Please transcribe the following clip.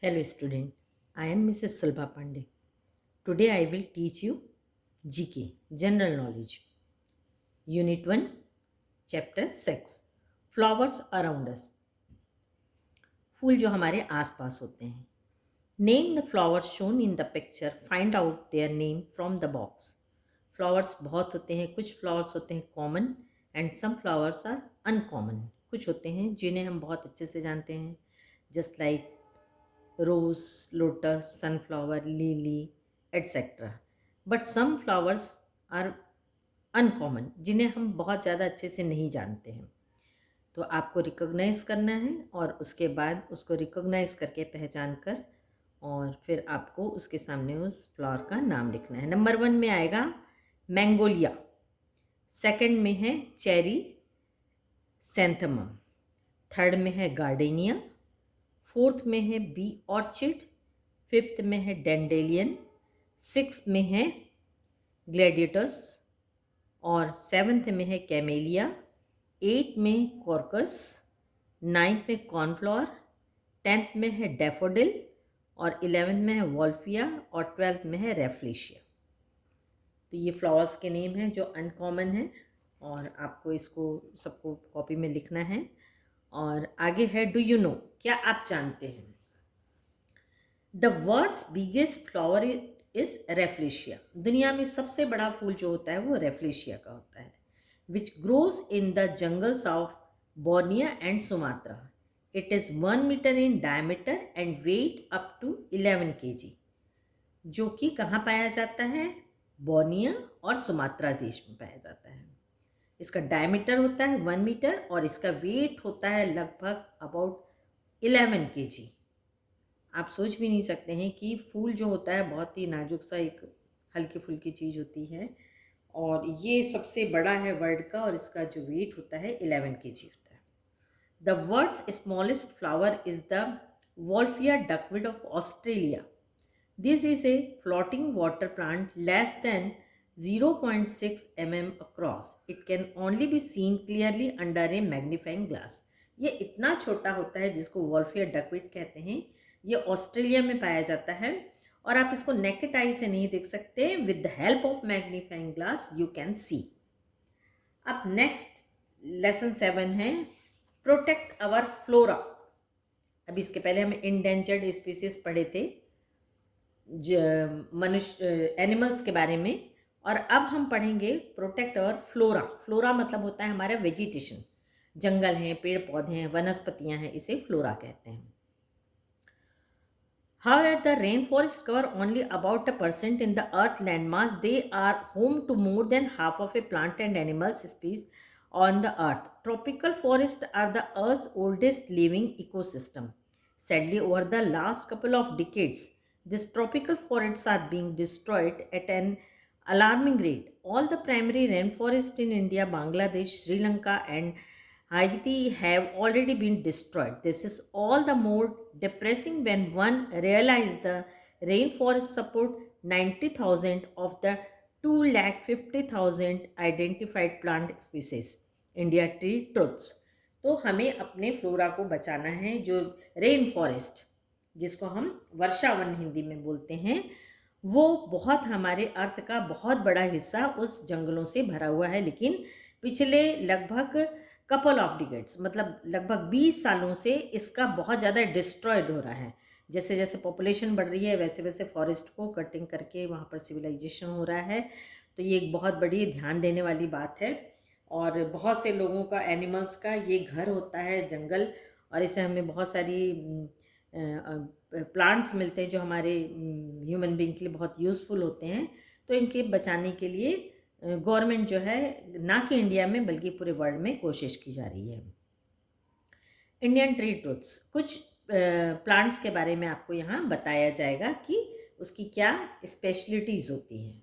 Hello student, I am Mrs. Sulbha Pandey. Today I will teach you GK, General Knowledge. Unit 1, Chapter 6, Flowers Around Us. फूल जो हमारे आसपास होते हैं. Name the flowers shown in the picture. Find out their name from the box. Flowers बहुत होते हैं. कुछ flowers होते हैं common and some flowers are uncommon. कुछ होते हैं जिन्हें हम बहुत अच्छे से जानते हैं, just like rose, lotus, sunflower, lily, etc. But some flowers are uncommon, जिन्हें हम बहुत ज़्यादा अच्छे से नहीं जानते हैं. तो आपको रिकॉग्नाइज करना है और उसके बाद उसको रिकॉग्नाइज करके पहचान कर और फिर आपको उसके सामने उस फ्लावर का नाम लिखना है. नंबर 1 में आएगा मैंगोलिया, सेकंड में है चेरी सैंथमम, थर्ड में है गार्डेनिया, फोर्थ में है बी ऑर्चिड, फिफ्थ में है डेंडेलियन, सिक्स में है ग्लैडिएटस और सेवन्थ में है कैमेलिया, एट में कॉर्कस, नाइन्थ में कॉर्नफ्लावर, टेंथ में है डैफोडिल और 11th में है वॉल्फिया और 12th में है रेफ्लेशिया. तो ये फ्लावर्स के नेम हैं जो अनकॉमन हैं और आपको इसको सबको कॉपी में लिखना है. और आगे है डू यू नो, क्या आप जानते हैं. The world's biggest flower is Rafflesia. दुनिया में सबसे बड़ा फूल जो होता है वो रेफ्लेशिया का होता है. Which grows in the jungles of Borneo and Sumatra. It is 1 metre in diameter and weight up to 11 kg. जो कि कहाँ पाया जाता है, बोर्निया और सुमात्रा देश में पाया जाता है. इसका डायमीटर होता है 1 मीटर और इसका वेट होता है लगभग अबाउट 11 kg. आप सोच भी नहीं सकते हैं कि फूल जो होता है बहुत ही नाजुक सा एक हल्की फुल्की चीज़ होती है और ये सबसे बड़ा है वर्ल्ड का और इसका जो वेट होता है 11 kg होता है. The world's smallest flower is the wolffia duckweed of Australia. This is a floating water plant less than 0.6 mm across. It can only be seen clearly under a magnifying glass. ये इतना छोटा होता है जिसको Wolffia डकविड कहते हैं. ये Australia में पाया जाता है और आप इसको नेकेड आई से नहीं देख सकते. With the help of magnifying glass you can see. अब नेक्स्ट लेसन 7 है प्रोटेक्ट अवर फ्लोरा. अभी इसके पहले हम इंडेंजर्ड स्पीसीज पढ़े थे मनुष्य एनिमल्स के बारे में और अब हम पढ़ेंगे प्रोटेक्ट अवर फ्लोरा. फ्लोरा मतलब होता है हमारा वेजिटेशन, जंगल हैं, पेड़ पौधे हैं, वनस्पतियां हैं, इसे फ्लोरा कहते हैं. However, the rainforests cover only about 1% in the earth landmass. They are home to more than half of a plant and animal species on the earth. Tropical forests are the earth's oldest living ecosystem. Sadly, over the last couple of decades, these tropical forests are being destroyed at an alarming rate. All the primary rainforests in India, Bangladesh, Sri Lanka, and Haiti have already been destroyed. This is all the more depressing when one realizes the rainforest support 90,000 of the 250,000 identified plant species. India Tree Truths. तो हमें अपने flora को बचाना है. जो rain forest जिसको हम वर्षावन हिंदी में बोलते हैं, वो बहुत हमारे अर्थ का बहुत बड़ा हिस्सा उस जंगलों से भरा हुआ है. लेकिन पिछले लगभग कपल ऑफ डिकेड्स मतलब लगभग 20 सालों से इसका बहुत ज़्यादा डिस्ट्रॉयड हो रहा है. जैसे जैसे पॉपुलेशन बढ़ रही है वैसे वैसे फॉरेस्ट को कटिंग करके वहाँ पर सिविलाइजेशन हो रहा है. तो ये एक बहुत बड़ी ध्यान देने वाली बात है और बहुत से लोगों का, एनिमल्स का ये घर होता है जंगल और इसे हमें बहुत सारी प्लांट्स मिलते हैं जो हमारे ह्यूमन बीइंग के लिए बहुत यूज़फुल होते हैं. तो इनके बचाने के लिए गवर्नमेंट जो है ना कि इंडिया में बल्कि पूरे वर्ल्ड में कोशिश की जा रही है. Indian tree truths. कुछ प्लांट्स के बारे में आपको यहाँ बताया जाएगा कि उसकी क्या स्पेशलिटीज़ होती हैं.